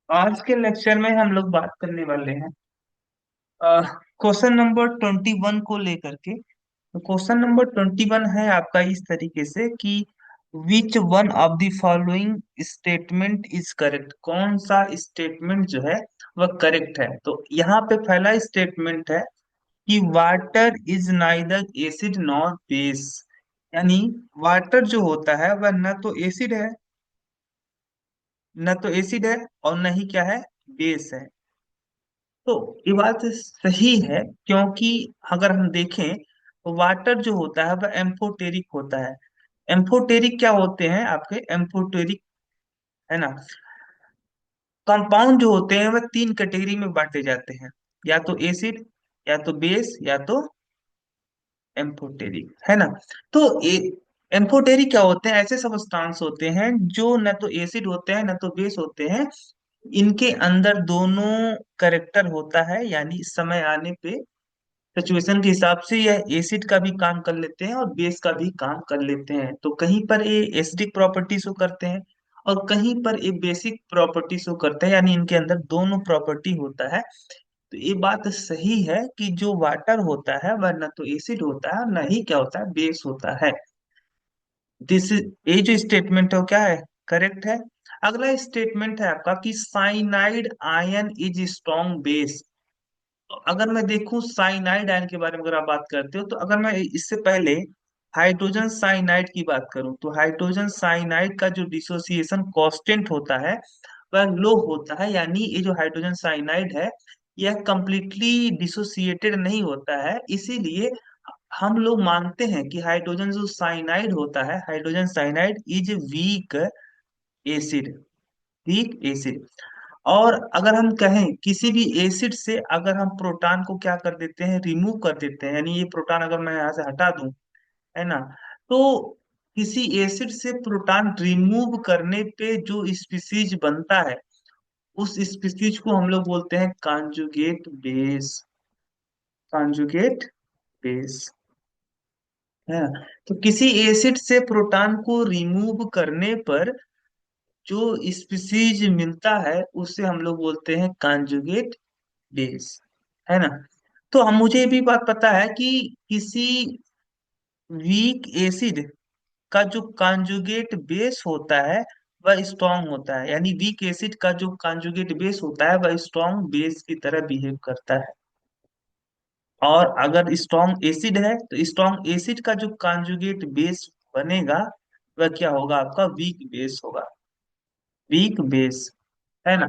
आज के लेक्चर में हम लोग बात करने वाले हैं क्वेश्चन नंबर 21 को लेकर के। तो क्वेश्चन नंबर 21 है आपका इस तरीके से कि which one of the following statement is correct, कौन सा स्टेटमेंट जो है वह करेक्ट है। तो यहाँ पे पहला स्टेटमेंट है कि water is neither acid nor base, यानी वाटर जो होता है वह न तो एसिड है, न तो एसिड है और न ही क्या है, बेस है। तो ये बात सही है, क्योंकि अगर हम देखें तो वाटर जो होता है वह एम्फोटेरिक होता है। एम्फोटेरिक क्या होते हैं आपके, एम्फोटेरिक है ना। कंपाउंड जो होते हैं वह तीन कैटेगरी में बांटे जाते हैं, या तो एसिड, या तो बेस, या तो एम्फोटेरिक, है ना। तो एम्फोटेरिक क्या होते हैं, ऐसे सब्सटेंस होते हैं जो न तो एसिड होते हैं न तो बेस होते हैं। इनके अंदर दोनों करेक्टर होता है, यानी समय आने पे सिचुएशन के हिसाब से यह एसिड का भी काम कर लेते हैं और बेस का भी काम कर लेते हैं। तो कहीं पर ये एसिडिक प्रॉपर्टी शो करते हैं और कहीं पर ये बेसिक प्रॉपर्टी शो करते हैं, यानी इनके अंदर दोनों प्रॉपर्टी होता है। तो ये बात सही है कि जो वाटर होता है वह न तो एसिड होता है न ही क्या होता है, बेस होता है। दिस इज, ये जो स्टेटमेंट है वो क्या है, करेक्ट है। अगला स्टेटमेंट है आपका कि cyanide ion is strong base. अगर मैं देखूं साइनाइड आयन के बारे में अगर आप बात करते हो, तो अगर मैं इससे पहले हाइड्रोजन साइनाइड की बात करूं, तो हाइड्रोजन साइनाइड का जो डिसोसिएशन कांस्टेंट होता है वह लो होता है। यानी ये जो हाइड्रोजन साइनाइड है यह कंप्लीटली डिसोसिएटेड नहीं होता है, इसीलिए हम लोग मानते हैं कि हाइड्रोजन जो साइनाइड होता है, hydrogen cyanide is weak acid, weak acid. और अगर हम कहें किसी भी एसिड से अगर हम प्रोटॉन को क्या कर देते हैं, रिमूव कर देते हैं, यानी ये प्रोटॉन अगर मैं यहाँ से हटा दूं, है ना, तो किसी एसिड से प्रोटॉन रिमूव करने पे जो स्पीसीज बनता है उस स्पीसीज को हम लोग बोलते हैं कॉन्जुगेट बेस, कॉन्जुगेट बेस, है ना। तो किसी एसिड से प्रोटॉन को रिमूव करने पर जो स्पीसीज मिलता है उसे हम लोग बोलते हैं कॉन्जुगेट बेस, है ना। तो हम मुझे भी बात पता है कि किसी वीक एसिड का जो कॉन्जुगेट बेस होता है वह स्ट्रांग होता है, यानी वीक एसिड का जो कॉन्जुगेट बेस होता है वह स्ट्रांग बेस की तरह बिहेव करता है। और अगर स्ट्रांग एसिड है तो स्ट्रांग एसिड का जो कॉन्जुगेट बेस बनेगा वह क्या होगा, आपका वीक बेस होगा, वीक बेस, है ना।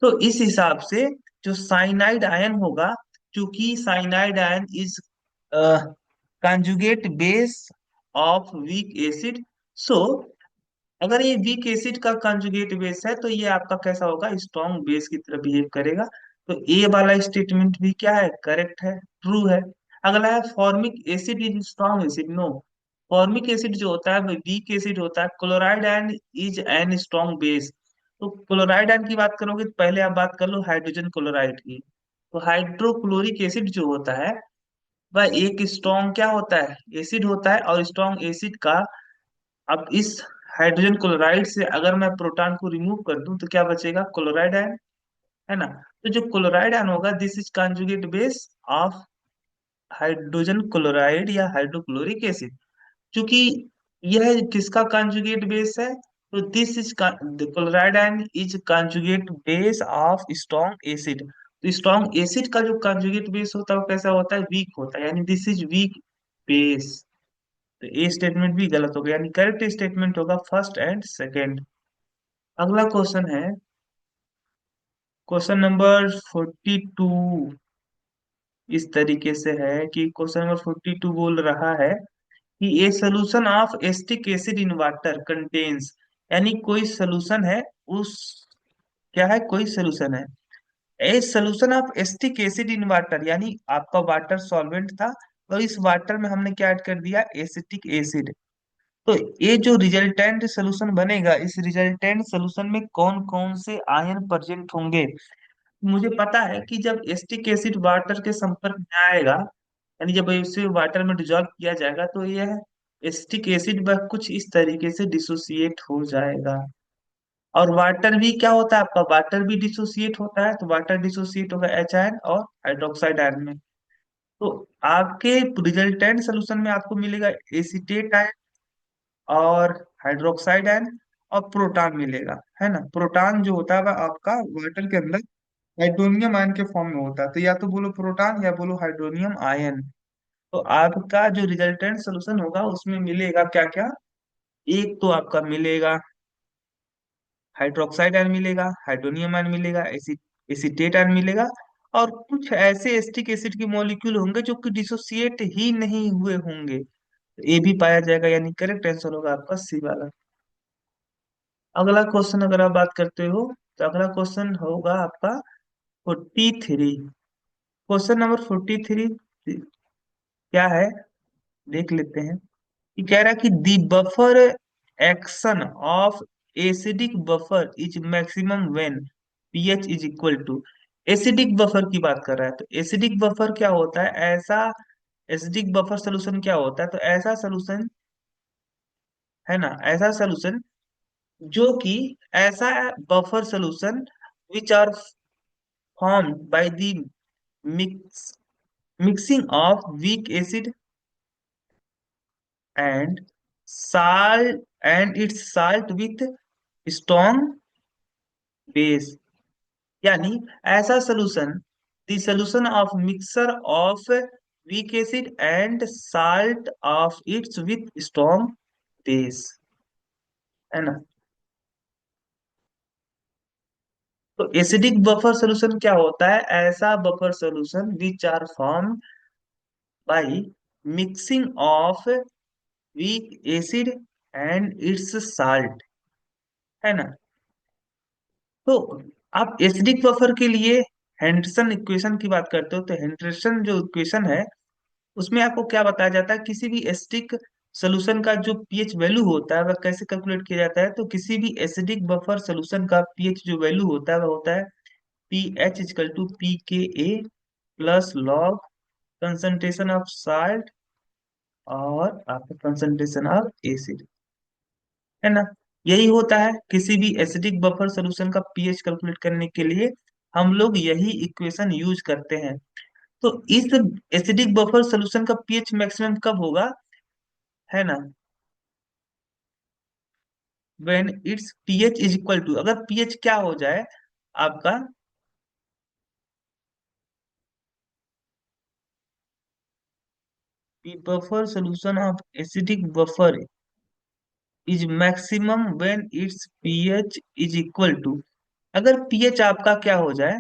तो इस हिसाब से जो साइनाइड आयन होगा, क्योंकि cyanide ion is conjugate base of weak acid, so अगर ये वीक एसिड का कंजुगेट बेस है तो ये आपका कैसा होगा, स्ट्रॉन्ग बेस की तरह बिहेव करेगा। तो ए वाला स्टेटमेंट भी क्या है, करेक्ट है, ट्रू है। अगला है formic acid is strong acid, no. Formic acid जो होता है वो वीक एसिड होता है। Chloride ion is an strong base. तो क्लोराइड आयन की बात करोगे तो पहले आप बात कर लो हाइड्रोजन क्लोराइड की। तो हाइड्रोक्लोरिक एसिड जो होता है वह एक स्ट्रॉन्ग क्या होता है, एसिड होता है। और स्ट्रॉन्ग एसिड का, अब इस हाइड्रोजन क्लोराइड से अगर मैं प्रोटॉन को रिमूव कर दूं तो क्या बचेगा, क्लोराइड आयन, है ना। तो जो क्लोराइड आयन होगा this is conjugate base of hydrogen chloride या हाइड्रोक्लोरिक एसिड। क्योंकि यह किसका कंजुगेट बेस है, तो this is chloride ion is conjugate base of strong acid. तो स्ट्रॉन्ग एसिड का जो कंजुगेट बेस होता है वो कैसा होता है, वीक होता है, यानी दिस इज वीक बेस। तो ये स्टेटमेंट भी गलत हो गया, यानी करेक्ट स्टेटमेंट होगा फर्स्ट एंड सेकंड। अगला क्वेश्चन है क्वेश्चन नंबर 42। इस तरीके से है कि क्वेश्चन नंबर 42 बोल रहा है कि a solution of acetic acid in water contains, यानी कोई सोल्यूशन है उस, क्या है, कोई सोल्यूशन है, a solution of acetic acid in water, यानी आपका वाटर सॉल्वेंट था और इस वाटर में हमने क्या ऐड कर दिया, एसिटिक एसिड। तो ये जो रिजल्टेंट सोल्यूशन बनेगा, इस रिजल्टेंट सोल्यूशन में कौन कौन से आयन प्रेजेंट होंगे। मुझे पता है कि जब एसिटिक एसिड वाटर के संपर्क में आएगा, यानी जब इसे वाटर में डिजोल्व किया जाएगा, तो यह एसिटिक एसिड वह कुछ इस तरीके से डिसोसिएट हो जाएगा। और वाटर भी क्या होता है आपका, वाटर भी डिसोसिएट होता है, तो वाटर डिसोसिएट होगा एच आयन और हाइड्रोक्साइड आयन में। तो आपके रिजल्टेंट सोल्यूशन में आपको मिलेगा एसीटेट आयन और हाइड्रोक्साइड आयन और प्रोटॉन मिलेगा, है ना। प्रोटॉन जो होता है वह आपका वाटर के अंदर हाइड्रोनियम आयन के फॉर्म में होता है, तो या तो बोलो प्रोटॉन या बोलो हाइड्रोनियम आयन। तो आपका जो रिजल्टेंट सोल्यूशन होगा उसमें मिलेगा क्या क्या, एक तो आपका मिलेगा हाइड्रोक्साइड आयन मिलेगा, हाइड्रोनियम आयन मिलेगा, एसीटेट आयन मिलेगा, और कुछ ऐसे एसिटिक एसिड के मॉलिक्यूल होंगे जो कि डिसोसिएट ही नहीं हुए होंगे, ये भी पाया जाएगा, यानी करेक्ट आंसर होगा आपका सी वाला। अगला क्वेश्चन अगर आप बात करते हो, तो अगला क्वेश्चन होगा आपका 43। क्वेश्चन नंबर 43 क्या है, देख लेते हैं। ये कह रहा है कि the buffer action of acidic buffer is maximum when pH is equal to. Acidic buffer की बात कर रहा है, तो एसिडिक बफर क्या होता है, ऐसा एसिडिक बफर सोल्यूशन क्या होता है, तो ऐसा सोल्यूशन, है ना, ऐसा सोल्यूशन जो कि ऐसा buffer solution which are formed by the mix mixing of weak acid and salt and its salt with strong base, यानी ऐसा solution, the solution of mixture of weak acid and salt of its with strong base, है ना। तो acidic buffer solution क्या होता है, ऐसा buffer solution which are form by mixing of weak acid and its salt, है ना। तो आप एसिडिक बफर के लिए हेंडरसन इक्वेशन की बात करते हो, तो हेंडरसन जो इक्वेशन है उसमें आपको क्या बताया जाता है, किसी भी एसिडिक सोल्यूशन का जो पीएच वैल्यू होता है वह कैसे कैलकुलेट किया जाता है, तो किसी भी एसिडिक बफर सोल्यूशन का पीएच जो वैल्यू होता है वह होता है P H is equal to P K A plus log concentration of salt और आपका कंसंट्रेशन ऑफ एसिड, है ना। यही होता है किसी भी एसिडिक बफर सॉल्यूशन का पीएच कैलकुलेट करने के लिए, हम लोग यही इक्वेशन यूज करते हैं। तो इस एसिडिक बफर सॉल्यूशन का पीएच मैक्सिमम कब होगा, है ना, when its pH is equal to, अगर पीएच क्या हो जाए आपका, buffer solution of acidic buffer is maximum when its pH is equal to, अगर पीएच आपका क्या हो जाए,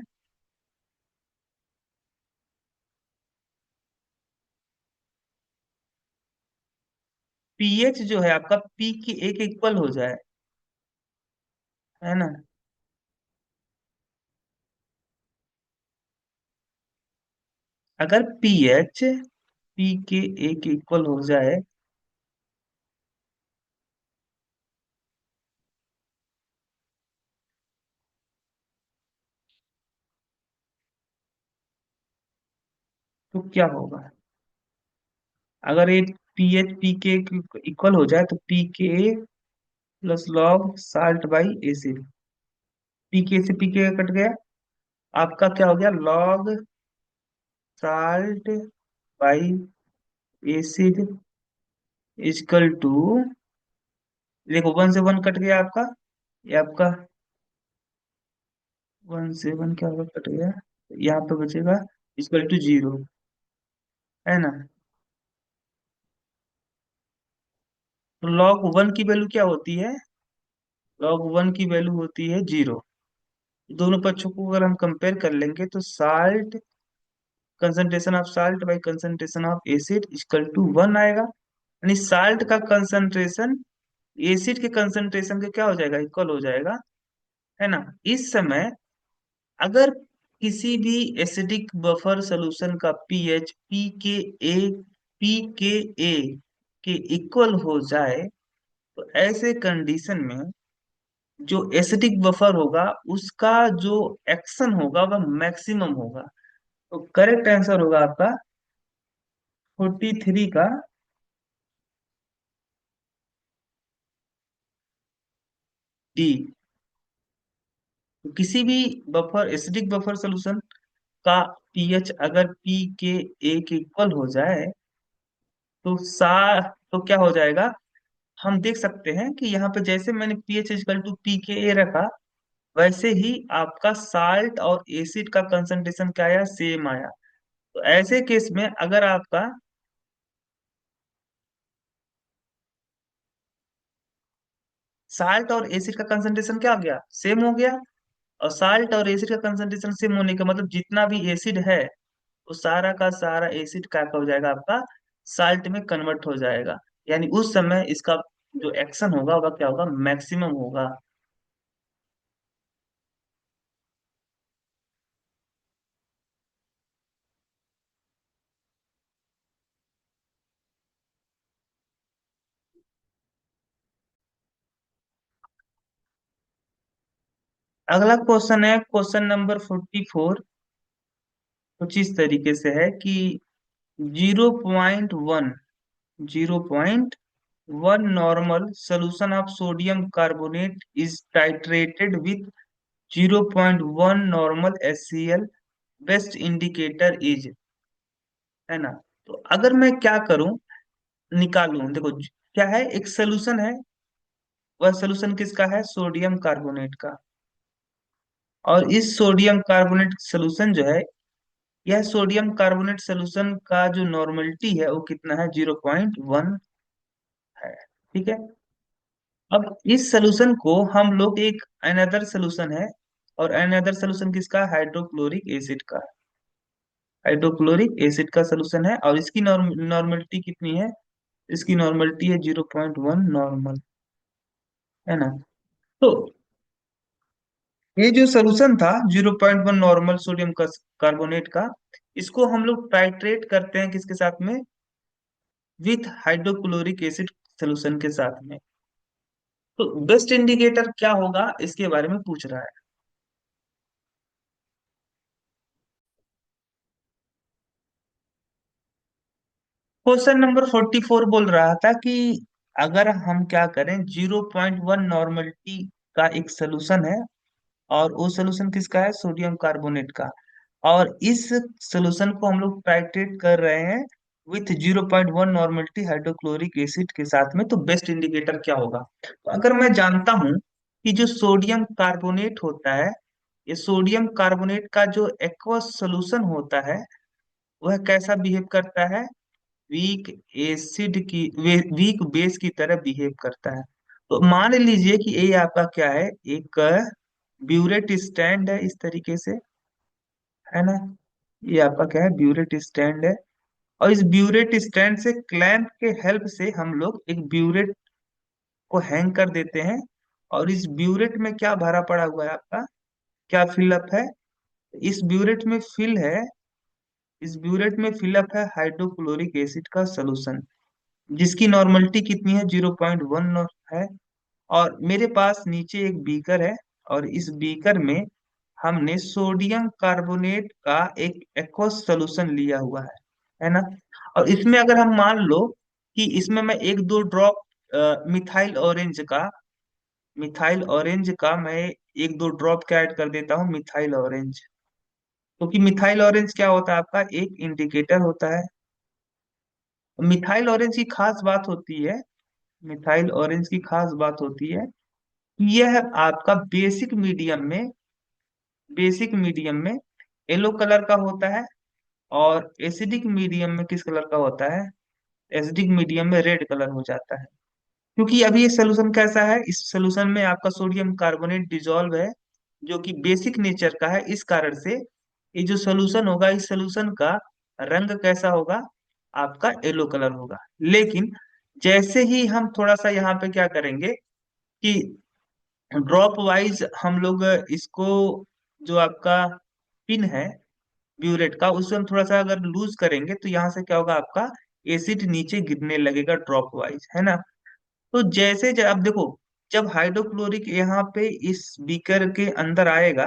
पीएच जो है आपका पी के एक इक्वल हो जाए, है ना। अगर पीएच पी के एक इक्वल हो जाए, तो क्या होगा, अगर ये पीएच पी के इक्वल हो जाए तो पी के plus log salt by acid, P के से पी के कट गया, आपका क्या हो गया log salt by acid equal to, देखो वन से वन कट गया आपका, ये आपका वन से वन क्या होगा कट गया, यहाँ पे बचेगा इजकल टू जीरो, है ना। तो लॉग वन की वैल्यू क्या होती है, लॉग वन की वैल्यू होती है जीरो। दोनों पक्षों को अगर हम कंपेयर कर लेंगे तो salt concentration of salt by concentration of acid equal to one आएगा, यानी साल्ट का कंसंट्रेशन एसिड के कंसंट्रेशन के क्या हो जाएगा, इक्वल हो जाएगा, है ना। इस समय अगर किसी भी एसिडिक बफर सॉल्यूशन का पीएच पी के ए के इक्वल हो जाए, तो ऐसे कंडीशन में जो एसिडिक बफर होगा उसका जो एक्शन होगा वह मैक्सिमम होगा। तो करेक्ट आंसर होगा आपका 43 का डी, तो किसी भी बफर, एसिडिक बफर सोल्यूशन का पीएच अगर पी के ए के इक्वल हो जाए तो तो क्या हो जाएगा, हम देख सकते हैं कि यहाँ पे जैसे मैंने pH equal to P K ए रखा, वैसे ही आपका साल्ट और एसिड का कंसंट्रेशन क्या आया, सेम आया। तो ऐसे केस में अगर आपका साल्ट और एसिड का कंसंट्रेशन क्या हो गया, सेम हो गया। और साल्ट और एसिड का कंसंट्रेशन सेम होने का मतलब जितना भी एसिड है वो सारा का सारा एसिड का हो जाएगा आपका साल्ट में कन्वर्ट हो जाएगा। यानी उस समय इसका जो एक्शन होगा वह क्या होगा, मैक्सिमम होगा। अगला क्वेश्चन है क्वेश्चन नंबर 44। कुछ इस तरीके से है कि 0.1 0.1 normal solution of sodium carbonate is titrated with 0.1 normal HCl। Best indicator is, है ना। तो अगर मैं क्या करूं, निकालूं, देखो क्या है, एक सोल्यूशन है, वह सोल्यूशन किसका है, सोडियम कार्बोनेट का। और इस सोडियम कार्बोनेट सोल्यूशन जो है, यह सोडियम कार्बोनेट सोल्यूशन का जो नॉर्मलिटी है वो कितना है, 0.1 है। ठीक है। अब इस सोल्यूशन को हम लोग एक अनदर सोल्यूशन है, और अनदर सोल्यूशन किसका, हाइड्रोक्लोरिक एसिड का। हाइड्रोक्लोरिक एसिड का सोल्यूशन है और इसकी नॉर्मलिटी कितनी है, इसकी नॉर्मलिटी है 0.1 नॉर्मल, है ना। तो ये जो सोल्यूशन था 0.1 नॉर्मल सोडियम का कार्बोनेट का, इसको हम लोग टाइट्रेट करते हैं किसके साथ में, विथ हाइड्रोक्लोरिक एसिड सोल्यूशन के साथ में। तो बेस्ट इंडिकेटर क्या होगा इसके बारे में पूछ रहा है। क्वेश्चन नंबर 44 बोल रहा था कि अगर हम क्या करें, 0.1 नॉर्मलिटी का एक सोल्यूशन है, और वो सोल्यूशन किसका है, सोडियम कार्बोनेट का। और इस सोल्यूशन को हम लोग टाइट्रेट कर रहे हैं विथ 0.1 नॉर्मलिटी हाइड्रोक्लोरिक एसिड के साथ में, तो बेस्ट इंडिकेटर क्या होगा। तो अगर मैं जानता हूं कि जो सोडियम कार्बोनेट होता है, ये सोडियम कार्बोनेट का जो एक्वस सोल्यूशन होता है वह कैसा बिहेव करता है, वीक एसिड की, वीक बेस की तरह बिहेव करता है। तो मान लीजिए कि ये आपका क्या है, एक ब्यूरेट स्टैंड है इस तरीके से, है ना। ये आपका क्या है, ब्यूरेट स्टैंड है। और इस ब्यूरेट स्टैंड से क्लैंप के हेल्प से हम लोग एक ब्यूरेट को हैंग कर देते हैं। और इस ब्यूरेट में क्या भरा पड़ा हुआ है आपका, क्या फिलअप है, इस ब्यूरेट में फिल है, इस ब्यूरेट में फिलअप है हाइड्रोक्लोरिक एसिड का सोल्यूशन, जिसकी नॉर्मलिटी कितनी है, 0.1 है। और मेरे पास नीचे एक बीकर है, और इस बीकर में हमने सोडियम कार्बोनेट का एक एक्वस सोल्यूशन लिया हुआ है ना। और इसमें अगर हम मान लो कि इसमें मैं एक दो ड्रॉप मिथाइल ऑरेंज का, मिथाइल ऑरेंज का मैं एक दो ड्रॉप क्या ऐड कर देता हूँ, मिथाइल ऑरेंज। क्योंकि मिथाइल ऑरेंज क्या होता है, आपका एक इंडिकेटर होता है। मिथाइल ऑरेंज की खास बात होती है, मिथाइल ऑरेंज की खास बात होती है कि यह आपका बेसिक मीडियम में येलो कलर का होता है, और एसिडिक मीडियम में किस कलर का होता है, एसिडिक मीडियम में रेड कलर हो जाता है। क्योंकि अभी ये सोल्यूशन कैसा है, इस सोल्यूशन में आपका सोडियम कार्बोनेट डिजोल्व है, जो कि बेसिक नेचर का है। इस कारण से ये जो सोल्यूशन होगा, इस सोल्यूशन का रंग कैसा होगा, आपका येलो कलर होगा। लेकिन जैसे ही हम थोड़ा सा यहाँ पे क्या करेंगे कि ड्रॉप वाइज हम लोग इसको, जो आपका पिन है ब्यूरेट का, उससे हम थोड़ा सा अगर लूज करेंगे तो यहाँ से क्या होगा, आपका एसिड नीचे गिरने लगेगा ड्रॉप वाइज, है ना। तो जैसे अब देखो, जब हाइड्रोक्लोरिक यहाँ पे इस बीकर के अंदर आएगा,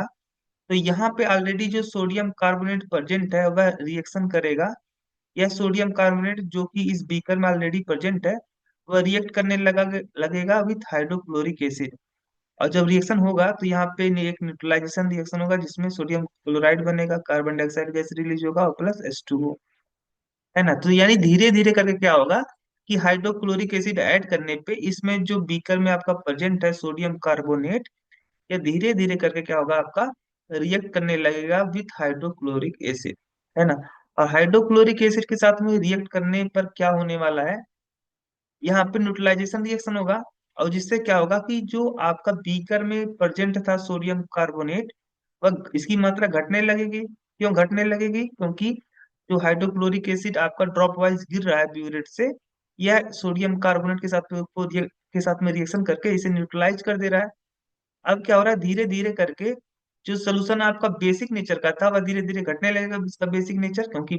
तो यहाँ पे ऑलरेडी जो सोडियम कार्बोनेट प्रेजेंट है वह रिएक्शन करेगा। यह सोडियम कार्बोनेट जो कि इस बीकर में ऑलरेडी प्रेजेंट है, वह रिएक्ट करने लगेगा विथ हाइड्रोक्लोरिक एसिड, और जब रिएक्शन होगा तो यहाँ पे एक न्यूट्रलाइजेशन रिएक्शन होगा जिसमें सोडियम क्लोराइड बनेगा, कार्बन डाइऑक्साइड गैस रिलीज होगा और प्लस H2O, है ना। तो यानी धीरे धीरे करके क्या होगा कि हाइड्रोक्लोरिक एसिड ऐड करने पे इसमें जो बीकर में आपका प्रेजेंट है सोडियम कार्बोनेट, ये धीरे धीरे करके क्या होगा आपका रिएक्ट करने लगेगा विथ हाइड्रोक्लोरिक एसिड, है ना। और हाइड्रोक्लोरिक एसिड के साथ में रिएक्ट करने पर क्या होने वाला है, यहाँ पे न्यूट्रलाइजेशन रिएक्शन होगा। और जिससे क्या होगा कि जो आपका बीकर में प्रेजेंट था सोडियम कार्बोनेट, वह इसकी मात्रा घटने लगेगी। क्यों घटने लगेगी? क्योंकि जो हाइड्रोक्लोरिक एसिड आपका ड्रॉप वाइज गिर रहा है ब्यूरेट से, यह सोडियम कार्बोनेट के साथ के साथ में रिएक्शन करके इसे न्यूट्रलाइज कर दे रहा है। अब क्या हो रहा है, धीरे धीरे करके जो सोल्यूशन आपका बेसिक नेचर का था वह धीरे धीरे घटने लगेगा इसका बेसिक नेचर, क्योंकि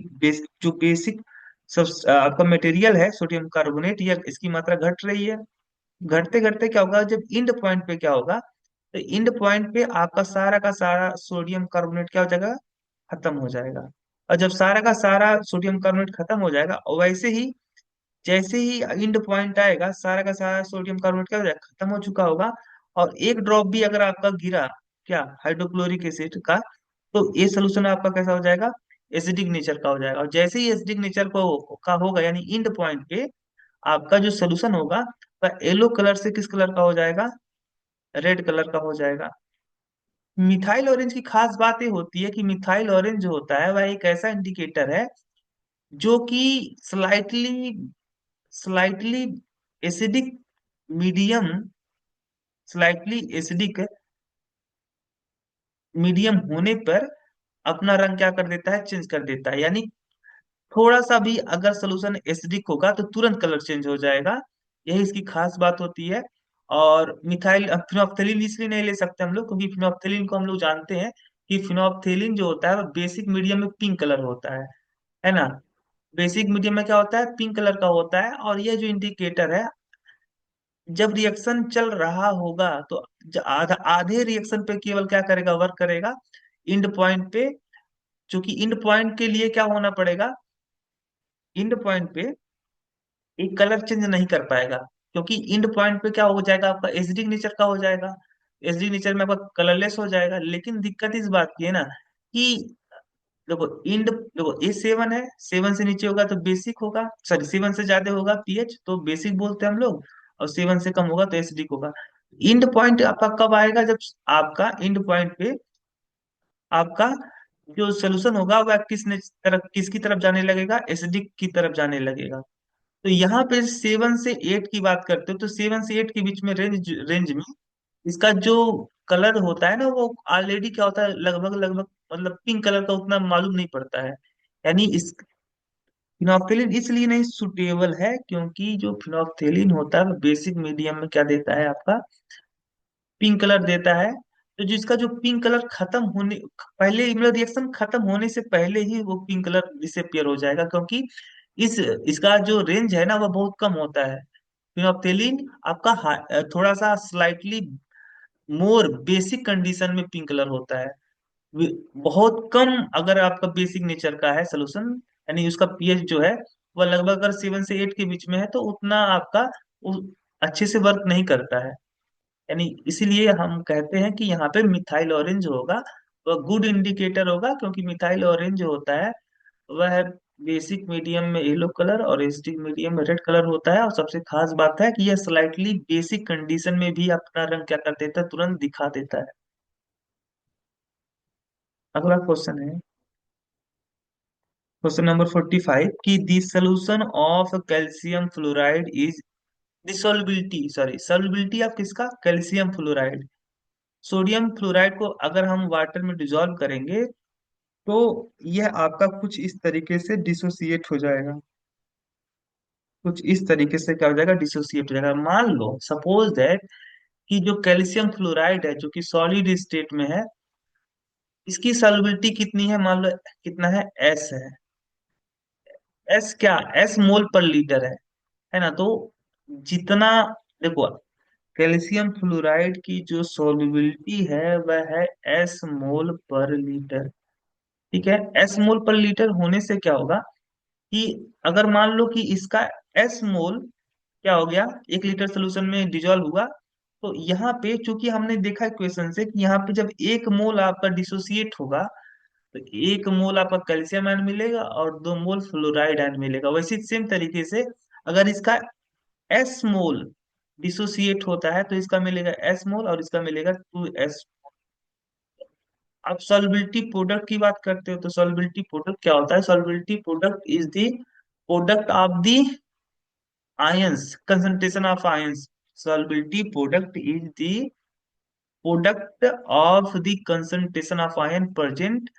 जो बेसिक सब आपका मटेरियल है सोडियम कार्बोनेट, या इसकी मात्रा घट रही है। घटते घटते क्या होगा, जब इंड पॉइंट पे क्या होगा, तो इंड पॉइंट पे आपका सारा का सारा सोडियम कार्बोनेट क्या हो जाएगा, खत्म हो जाएगा। और जब सारा का सारा सोडियम कार्बोनेट खत्म हो जाएगा, और वैसे ही जैसे ही इंड पॉइंट आएगा सारा का सारा सोडियम कार्बोनेट क्या हो जाएगा, खत्म हो चुका होगा। और एक ड्रॉप भी अगर आपका गिरा क्या हाइड्रोक्लोरिक एसिड का, तो ये सोल्यूशन आपका कैसा हो जाएगा, एसिडिक नेचर का हो जाएगा। और जैसे ही एसिडिक नेचर को का होगा यानी इंड पॉइंट पे आपका जो सोल्यूशन होगा वह येलो कलर से किस कलर का हो जाएगा, रेड कलर का हो जाएगा। मिथाइल ऑरेंज की खास बात ये होती है कि मिथाइल ऑरेंज जो होता है वह एक ऐसा इंडिकेटर है जो कि slightly slightly acidic medium slightly medium होने पर अपना रंग क्या कर देता है, चेंज कर देता है। यानी थोड़ा सा भी अगर सोल्यूशन एसिडिक होगा तो तुरंत कलर चेंज हो जाएगा, यही इसकी खास बात होती है। और मिथाइल फिनोप्थेलिन इसलिए नहीं ले सकते हम लोग क्योंकि फिनोप्थेलिन को हम लोग जानते हैं कि फिनोप्थेलिन जो होता है वो बेसिक मीडियम में पिंक कलर होता है ना। बेसिक मीडियम में क्या होता है, पिंक कलर का होता है। और ये जो इंडिकेटर है, जब रिएक्शन चल रहा होगा तो आधे रिएक्शन पे केवल क्या करेगा, वर्क करेगा इंड पॉइंट पे। क्योंकि इंड पॉइंट के लिए क्या होना पड़ेगा, इंड पॉइंट पे एक कलर चेंज नहीं कर पाएगा, क्योंकि इंड पॉइंट पे क्या हो जाएगा आपका एसिडिक नेचर का हो जाएगा। एसिडिक नेचर में आपका कलरलेस हो जाएगा। लेकिन दिक्कत इस बात की है ना कि देखो देखो A7 है, 7 से नीचे होगा तो बेसिक होगा, सॉरी 7 से ज्यादा होगा पीएच तो बेसिक बोलते हैं हम लोग, और 7 से कम होगा तो एसिडिक होगा। इंड पॉइंट आपका कब आएगा, जब आपका इंड पॉइंट पे आपका जो सोल्यूशन होगा वह तरफ किसकी तरफ जाने लगेगा, एसिडिक की तरफ जाने लगेगा। तो यहाँ पे 7 से 8 की बात करते हो तो 7 से 8 के बीच में रेंज में इसका जो कलर होता है ना वो ऑलरेडी क्या होता है, लगभग लगभग मतलब पिंक कलर का उतना मालूम नहीं पड़ता है। यानी इस फिनोक्सेलिन इसलिए नहीं सुटेबल है क्योंकि जो फिनोक्सेलिन होता है वो बेसिक मीडियम में क्या देता है आपका, पिंक कलर देता है। तो जिसका जो पिंक कलर खत्म होने पहले, मतलब रिएक्शन खत्म होने से पहले ही वो पिंक कलर डिसअपियर हो जाएगा, क्योंकि इस इसका जो रेंज है ना वो बहुत कम होता है। फिनोप्थेलिन आपका थोड़ा सा स्लाइटली मोर बेसिक कंडीशन में पिंक कलर होता है। बहुत कम अगर आपका बेसिक नेचर का है सोल्यूशन, यानी उसका पीएच जो है वह लगभग अगर 7 से 8 के बीच में है तो उतना आपका उ- अच्छे से वर्क नहीं करता है। यानी इसीलिए हम कहते हैं कि यहाँ पे मिथाइल ऑरेंज होगा वह गुड इंडिकेटर होगा, क्योंकि मिथाइल ऑरेंज जो होता है वह बेसिक मीडियम में येलो कलर और एसिडिक मीडियम में रेड कलर होता है। और सबसे खास बात है कि यह स्लाइटली बेसिक कंडीशन में भी अपना रंग क्या कर देता है, तुरंत दिखा देता है। अगला क्वेश्चन है क्वेश्चन नंबर 45 कि the solution of calcium fluoride is dissolubility sorry solubility of किसका, कैल्शियम फ्लोराइड। सोडियम फ्लोराइड को अगर हम वाटर में डिसॉल्व करेंगे तो यह आपका कुछ इस तरीके से डिसोसिएट हो जाएगा। कुछ इस तरीके से क्या हो जाएगा, डिसोसिएट हो जाएगा। मान लो सपोज दैट कि जो कैल्शियम फ्लोराइड है जो कि सॉलिड स्टेट में है, इसकी सॉल्युबिलिटी कितनी है, मान लो कितना है, एस है। एस क्या, एस मोल पर लीटर है ना। तो जितना देखो कैल्शियम फ्लोराइड की जो सॉल्युबिलिटी है वह है एस मोल पर लीटर। ठीक है, एस मोल पर लीटर होने से क्या होगा कि अगर मान लो कि इसका एस मोल क्या हो गया, 1 लीटर सोल्यूशन में डिजोल्व हुआ तो यहाँ पे चूंकि हमने देखा क्वेश्चन से कि यहाँ पे जब एक मोल आपका डिसोसिएट होगा तो एक मोल आपका कैल्शियम आयन मिलेगा और 2 मोल फ्लोराइड आयन मिलेगा। वैसे सेम तरीके से अगर इसका एस मोल डिसोसिएट होता है तो इसका मिलेगा एस मोल और इसका मिलेगा 2s। अब सॉल्बिलिटी प्रोडक्ट की बात करते हो तो सॉल्बिलिटी प्रोडक्ट क्या होता है? Solubility product is the product of the ions, concentration of ions. Solubility product is the product of the concentration of ion present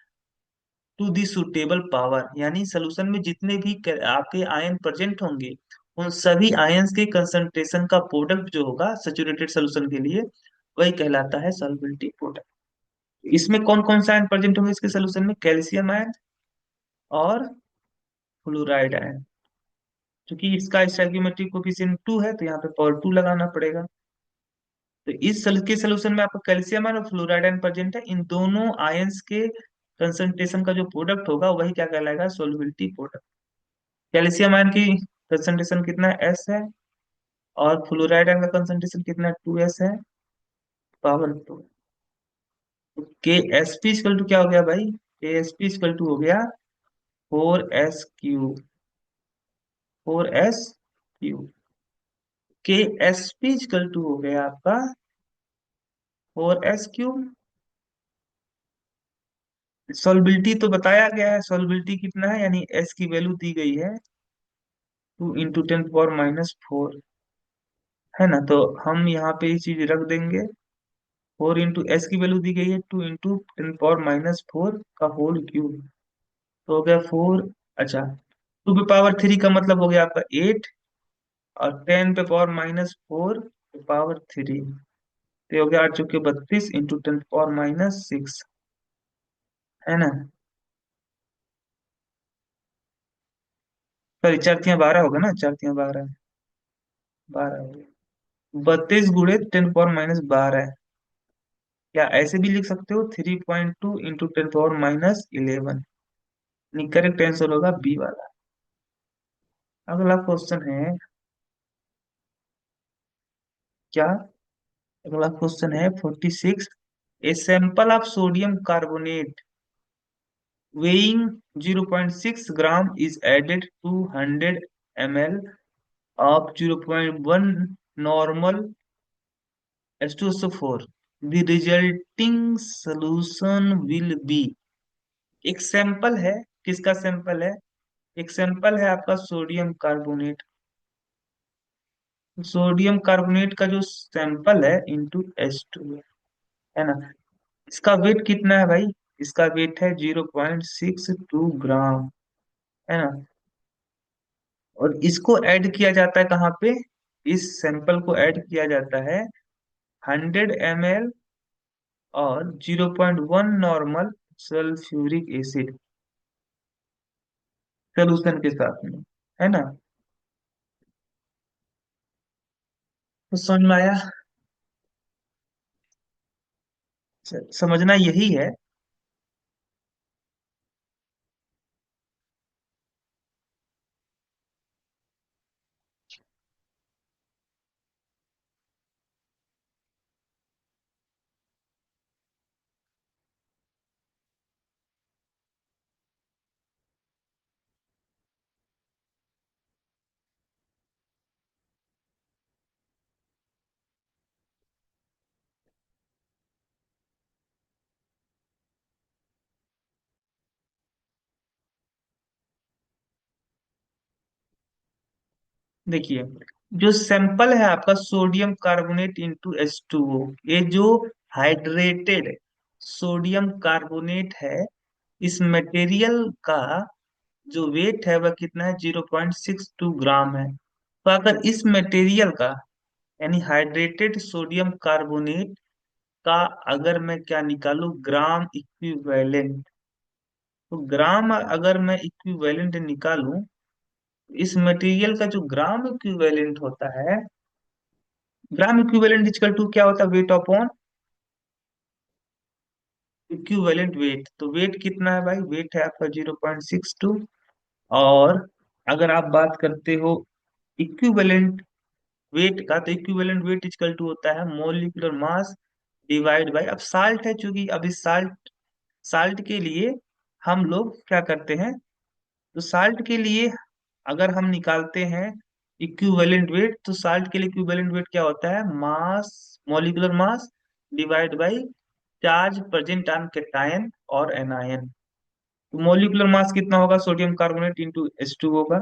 to the suitable power, यानी सोल्यूशन में जितने भी आपके आयन प्रेजेंट होंगे उन सभी आयंस के कंसंट्रेशन का प्रोडक्ट जो होगा सैचुरेटेड सोल्यूशन के लिए वही कहलाता है सॉल्बिलिटी प्रोडक्ट। इसमें कौन कौन सा आयन प्रेजेंट होंगे इसके सोल्यूशन में? कैल्शियम आयन और फ्लोराइड आयन। क्योंकि इसका स्टोइकियोमेट्रिक कोफिशिएंट 2 है तो यहाँ पे पावर 2 लगाना पड़ेगा। तो इस सेल के सोल्यूशन में आपका कैल्शियम आयन और फ्लोराइड आयन प्रेजेंट है। इन दोनों आयंस के कंसंट्रेशन का जो प्रोडक्ट होगा वही क्या कहलाएगा? Solubility product. कैल्शियम आयन की कंसंट्रेशन कितना एस है और फ्लोराइड आयन का कंसंट्रेशन कितना 2s है, पावर 2। तो के एस पी इक्वल टू क्या हो गया भाई? के एस पी इक्वल टू हो गया 4s क्यू, 4s क्यू। के एस पी इक्वल टू हो गया आपका 4s क्यू। सॉल्बिलिटी तो बताया गया है, सॉल्बिलिटी कितना है यानी एस की वैल्यू दी गई है 2 × 10⁻⁴ है ना। तो हम यहाँ पे ये चीज रख देंगे। 4 × s की वैल्यू दी गई है 2 × 10⁻⁴ का होल क्यूब। तो हो गया 4। अच्छा, 2 पे पावर 3 का मतलब हो गया आपका 8 और 10 पे पावर-4 पावर 3। तो ये हो गया 8 × 32 × 10⁻⁶ है ना। सॉरी, 4×3 = 12 होगा ना, 4×3 = 12, 12 हो गया। 32 × 10⁻12। या ऐसे भी लिख सकते हो 3.2 × 10⁻11। करेक्ट आंसर होगा बी वाला। अगला क्वेश्चन है क्या? अगला क्वेश्चन है 46। A sample of sodium carbonate weighing 0.6 gram is added to 100 ml of 0.1 normal H2SO4। The resulting solution will be। एक सैंपल है, किसका सैंपल है? एक सैंपल है आपका सोडियम कार्बोनेट। सोडियम कार्बोनेट का जो सैंपल है इंटू H2 है ना। इसका वेट कितना है भाई? इसका वेट है 0.62 ग्राम है ना। और इसको ऐड किया जाता है कहाँ पे? इस सैंपल को ऐड किया जाता है 100 ml और 0.1 नॉर्मल सल्फ्यूरिक एसिड सोल्यूशन के साथ में, है ना। तो समझ में आया? समझना यही है। देखिए, जो सैंपल है आपका सोडियम कार्बोनेट इंटू H2O, ये जो हाइड्रेटेड सोडियम कार्बोनेट है, इस मटेरियल का जो वेट है वह कितना है? 0.62 ग्राम है। तो अगर इस मटेरियल का यानी हाइड्रेटेड सोडियम कार्बोनेट का अगर मैं क्या निकालूं ग्राम इक्विवेलेंट, तो ग्राम अगर मैं इक्विवेलेंट निकालूं, इस मटेरियल का जो ग्राम इक्विवेलेंट होता है, ग्राम इक्विवेलेंट इक्वल टू क्या होता है? Weight upon equivalent weight. तो वेट कितना है भाई? वेट है आपका 0.62। और अगर आप बात करते हो इक्विवेलेंट वेट का, तो इक्विवेलेंट वेट इक्वल टू होता है मोलिकुलर मास डिवाइड बाय, अब साल्ट है चूंकि, अब इस साल्ट साल्ट के लिए हम लोग क्या करते हैं, तो साल्ट के लिए अगर हम निकालते हैं इक्विवेलेंट वेट, तो साल्ट के लिए इक्विवेलेंट वेट क्या होता है, mass, molecular mass divide by charge present on cation और एनायन। तो मॉलिक्यूलर मास कितना होगा, सोडियम कार्बोनेट इंटू H2 होगा।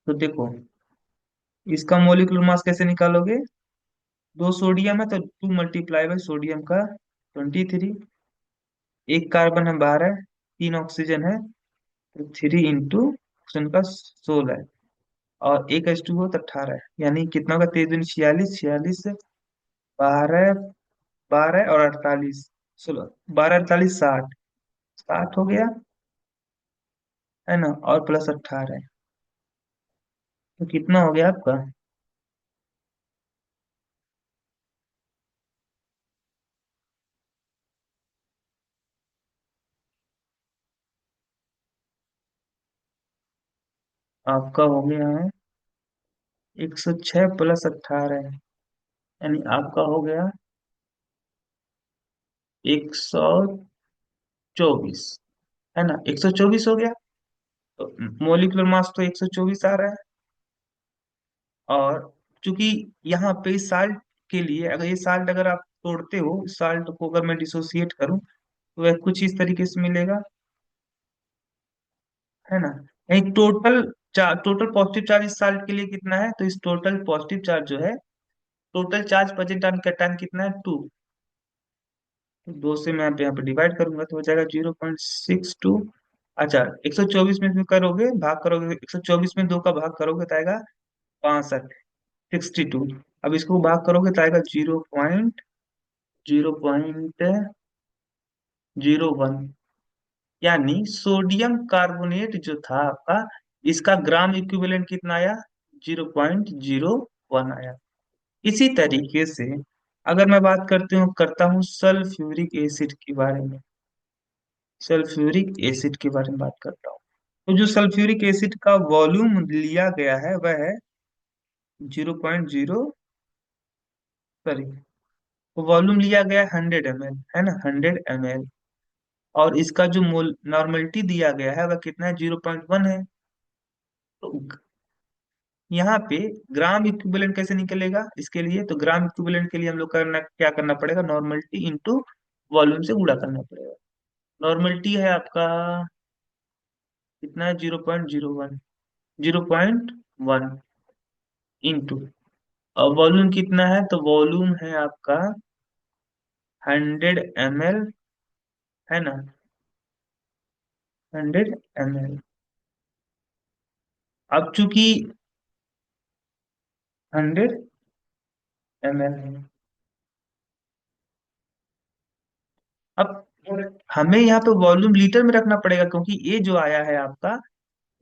तो देखो इसका मॉलिक्यूलर मास कैसे निकालोगे, दो सोडियम है तो 2 × सोडियम का 23, एक कार्बन है 12, तीन ऑक्सीजन है तो 3 × ऑक्सीजन का 16, और एक H2 हो तो 18, यानी कितना होगा, 23 दूनी 46, 46 से 12, 12 और 48, 16, 12 48 60, 60 हो गया है ना, और प्लस 18, तो कितना हो गया आपका, आपका हो गया है 106 प्लस 18, यानी आपका हो गया 124, है ना, 124 हो गया। तो मोलिकुलर मास तो 124 आ रहा है। और चूंकि यहाँ पे साल्ट के लिए, अगर ये साल्ट अगर आप तोड़ते हो, साल्ट को अगर मैं डिसोसिएट करूं तो वह कुछ इस तरीके से मिलेगा, है ना। एक टोटल टोटल पॉजिटिव चार्ज इस साल्ट के लिए कितना है, तो इस टोटल पॉजिटिव चार्ज जो है, total charge present on cation कितना है, 2। तो 2 से मैं यहाँ पे डिवाइड करूंगा तो हो जाएगा 0.62। अच्छा, 124 में करोगे, भाग करोगे, 124 में 2 का भाग करोगे तो आएगा 62। अब इसको भाग करोगे तो आएगा 0.01, यानी सोडियम कार्बोनेट जो था आपका, इसका ग्राम इक्विवेलेंट कितना आया, 0.01 आया। इसी तरीके से अगर मैं बात करता हूँ सल्फ्यूरिक एसिड के बारे में, सल्फ्यूरिक एसिड के बारे में बात करता हूँ, तो जो सल्फ्यूरिक एसिड का वॉल्यूम लिया गया है वह है 0.0, सॉरी, वॉल्यूम लिया गया है 100 ml, है ना, 100 ml। और इसका जो मोल नॉर्मलिटी दिया गया है वह कितना है, 0.1 है। तो यहाँ पे ग्राम इक्विवेलेंट कैसे निकलेगा, इसके लिए तो ग्राम इक्विवेलेंट के लिए हम लोग क्या करना पड़ेगा, नॉर्मलिटी इंटू वॉल्यूम से गुणा करना पड़ेगा। नॉर्मलिटी है आपका कितना है, 0.01, 0.1 इंटू, और वॉल्यूम कितना है, तो वॉल्यूम है आपका 100 ml, है ना, 100 ml। अब चूंकि 100 ml है, अब हमें यहाँ पे वॉल्यूम लीटर में रखना पड़ेगा, क्योंकि ये जो आया है आपका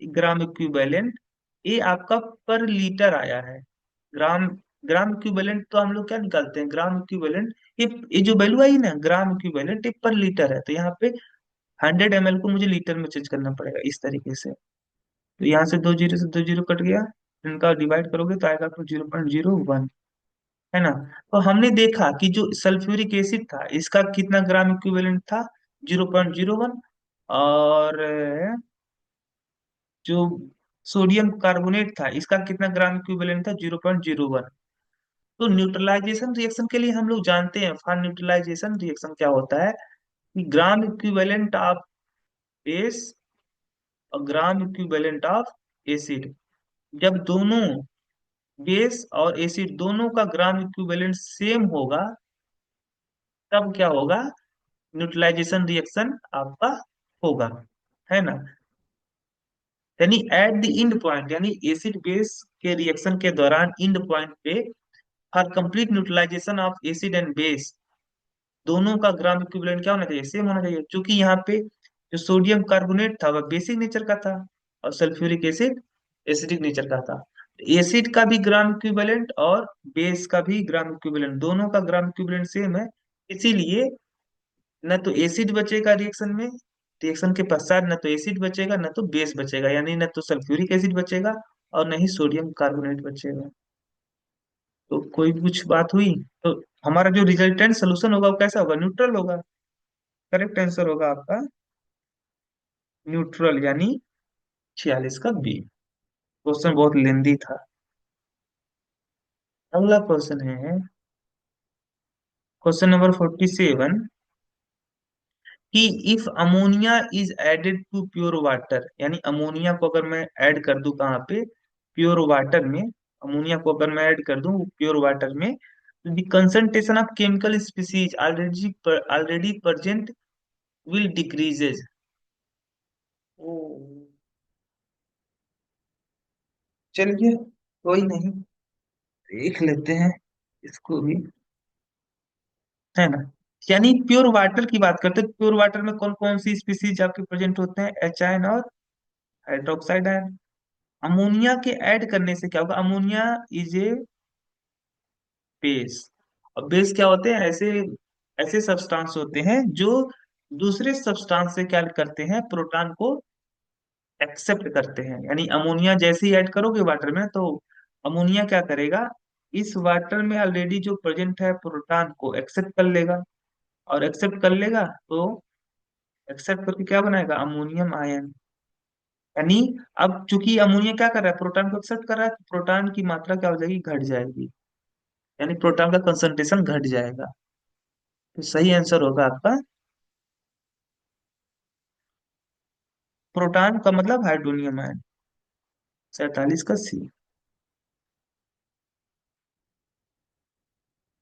ग्राम इक्विवेलेंट, ये आपका पर लीटर आया है। ग्राम ग्राम इक्विवेलेंट तो हम लोग क्या निकालते हैं, ग्राम इक्विवेलेंट, ये जो वैल्यू आई ना ग्राम इक्विवेलेंट, ये पर लीटर है, तो यहाँ पे 100 ml को मुझे लीटर में चेंज करना पड़ेगा इस तरीके से। तो यहाँ से दो जीरो से दो जीरो कट गया, इनका डिवाइड करोगे तो आएगा आपको 0.01, है ना। तो हमने देखा कि जो सल्फ्यूरिक एसिड था इसका कितना ग्राम इक्विवेलेंट था, 0.01, और जो सोडियम कार्बोनेट था इसका कितना ग्राम इक्विवेलेंट था, 0.01। तो न्यूट्रलाइजेशन रिएक्शन के लिए हम लोग जानते हैं, फॉर न्यूट्रलाइजेशन रिएक्शन क्या होता है, कि ग्राम इक्विवेलेंट ऑफ बेस और ग्राम इक्विवेलेंट ऑफ एसिड, जब दोनों बेस और एसिड दोनों का ग्राम इक्विवेलेंट सेम होगा, तब क्या होगा, न्यूट्रलाइजेशन रिएक्शन आपका होगा, है ना। यानी एट द एंड पॉइंट, यानी एसिड बेस के रिएक्शन के दौरान एंड पॉइंट पे for complete neutralization of acid and base, दोनों का ग्राम इक्विवेलेंट क्या होना चाहिए, सेम होना चाहिए, क्योंकि यहाँ पे जो सोडियम कार्बोनेट था वह बेसिक नेचर का था, और सल्फ्यूरिक एसिड एसिडिक नेचर का था। एसिड का भी ग्राम इक्विवेलेंट और बेस का भी ग्राम इक्विवेलेंट, दोनों का ग्राम इक्विवेलेंट सेम है। इसीलिए न तो एसिड बचेगा रिएक्शन में, रिएक्शन के पश्चात न तो एसिड बचेगा न तो बेस बचेगा, यानी न तो सल्फ्यूरिक एसिड बचेगा और न ही सोडियम कार्बोनेट बचेगा। तो कोई भी कुछ बात हुई तो हमारा जो रिजल्टेंट सोल्यूशन होगा वो कैसा होगा, न्यूट्रल होगा। करेक्ट आंसर होगा आपका न्यूट्रल, यानी 46 का बी। क्वेश्चन बहुत लेंदी था। अगला क्वेश्चन है क्वेश्चन नंबर 47, कि if ammonia is added to pure water, यानी अमोनिया को अगर मैं ऐड कर दूं कहाँ पे, प्योर वाटर में। अमोनिया को अगर मैं ऐड कर दूं प्योर वाटर में, the concentration of chemical species already present will decreases. ओ, चलिए कोई नहीं, देख लेते हैं इसको भी, है ना। यानी प्योर वाटर की बात करते हैं, प्योर वाटर में कौन कौन सी स्पीसीज आपके प्रेजेंट होते हैं, एच आयन और हाइड्रोक्साइड आयन। अमोनिया के ऐड करने से क्या होगा, अमोनिया इज ए बेस। और बेस क्या होते हैं, ऐसे ऐसे सब्सटेंस होते हैं जो दूसरे सब्सटेंस से क्या करते हैं, प्रोटॉन को एक्सेप्ट करते हैं। यानी अमोनिया जैसे ही ऐड करोगे वाटर में तो अमोनिया क्या करेगा, इस वाटर में ऑलरेडी जो प्रेजेंट है प्रोटॉन को एक्सेप्ट कर लेगा। और एक्सेप्ट कर लेगा तो एक्सेप्ट करके क्या बनाएगा, अमोनियम आयन। यानी अब चूंकि अमोनिया क्या कर रहा है, प्रोटॉन को एक्सेप्ट कर रहा है, तो प्रोटॉन की मात्रा क्या हो जाएगी, घट जाएगी। यानी प्रोटॉन का कंसंट्रेशन घट जाएगा। तो सही आंसर होगा आपका, प्रोटॉन का मतलब हाइड्रोनियम आयन, 47 का सी।